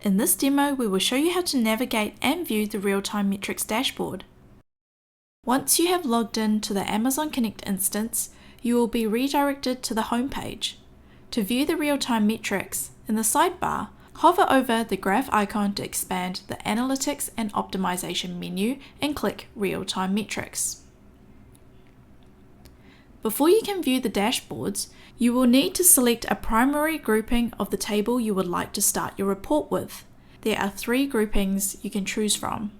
In this demo, we will show you how to navigate and view the real-time metrics dashboard. Once you have logged in to the Amazon Connect instance, you will be redirected to the home page. To view the real-time metrics, in the sidebar, hover over the graph icon to expand the Analytics and Optimization menu and click Real-Time Metrics. Before you can view the dashboards, you will need to select a primary grouping of the table you would like to start your report with. There are 3 groupings you can choose from.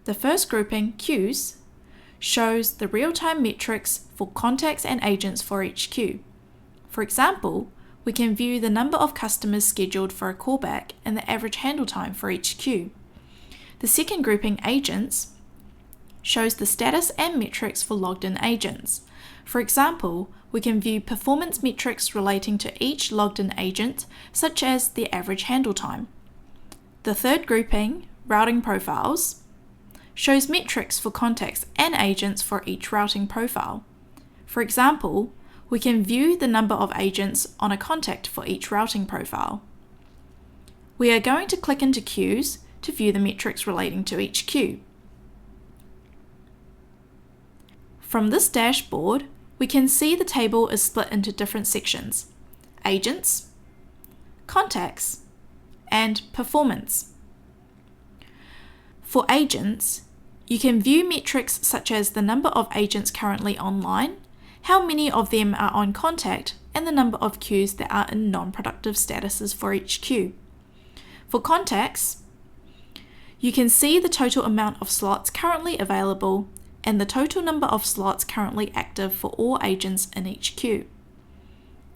The first grouping, Queues, shows the real-time metrics for contacts and agents for each queue. For example, we can view the number of customers scheduled for a callback and the average handle time for each queue. The second grouping, Agents, shows the status and metrics for logged-in agents. For example, we can view performance metrics relating to each logged-in agent, such as the average handle time. The third grouping, Routing Profiles, shows metrics for contacts and agents for each routing profile. For example, we can view the number of agents on a contact for each routing profile. We are going to click into Queues to view the metrics relating to each queue. From this dashboard, we can see the table is split into different sections: Agents, Contacts, and Performance. For agents, you can view metrics such as the number of agents currently online, how many of them are on contact, and the number of queues that are in non-productive statuses for each queue. For contacts, you can see the total amount of slots currently available and the total number of slots currently active for all agents in each queue.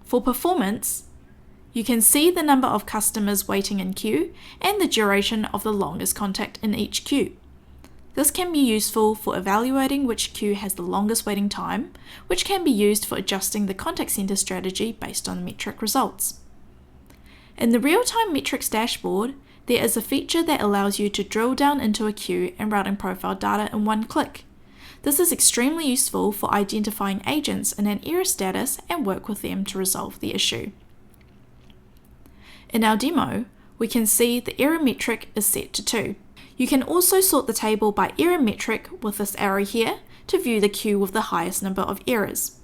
For performance, you can see the number of customers waiting in queue and the duration of the longest contact in each queue. This can be useful for evaluating which queue has the longest waiting time, which can be used for adjusting the contact center strategy based on metric results. In the real-time metrics dashboard, there is a feature that allows you to drill down into a queue and routing profile data in one click. This is extremely useful for identifying agents in an error status and work with them to resolve the issue. In our demo, we can see the error metric is set to 2. You can also sort the table by error metric with this arrow here to view the queue with the highest number of errors.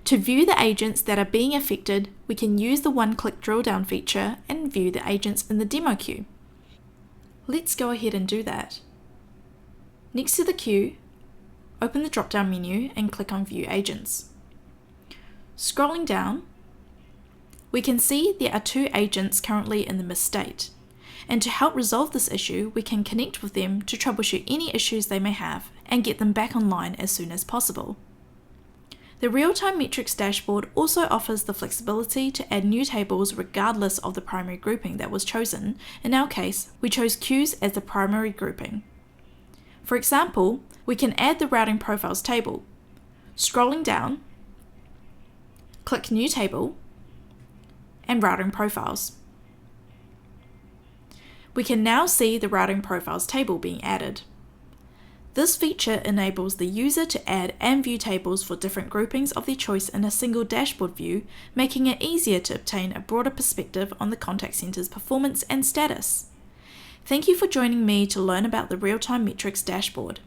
To view the agents that are being affected, we can use the one-click drill down feature and view the agents in the demo queue. Let's go ahead and do that. Next to the queue, open the drop-down menu and click on View Agents. Scrolling down, we can see there are 2 agents currently in the missed state, and to help resolve this issue, we can connect with them to troubleshoot any issues they may have and get them back online as soon as possible. The real-time metrics dashboard also offers the flexibility to add new tables regardless of the primary grouping that was chosen. In our case, we chose queues as the primary grouping. For example, we can add the routing profiles table. Scrolling down, click New Table, and Routing Profiles. We can now see the routing profiles table being added. This feature enables the user to add and view tables for different groupings of their choice in a single dashboard view, making it easier to obtain a broader perspective on the contact center's performance and status. Thank you for joining me to learn about the real-time metrics dashboard.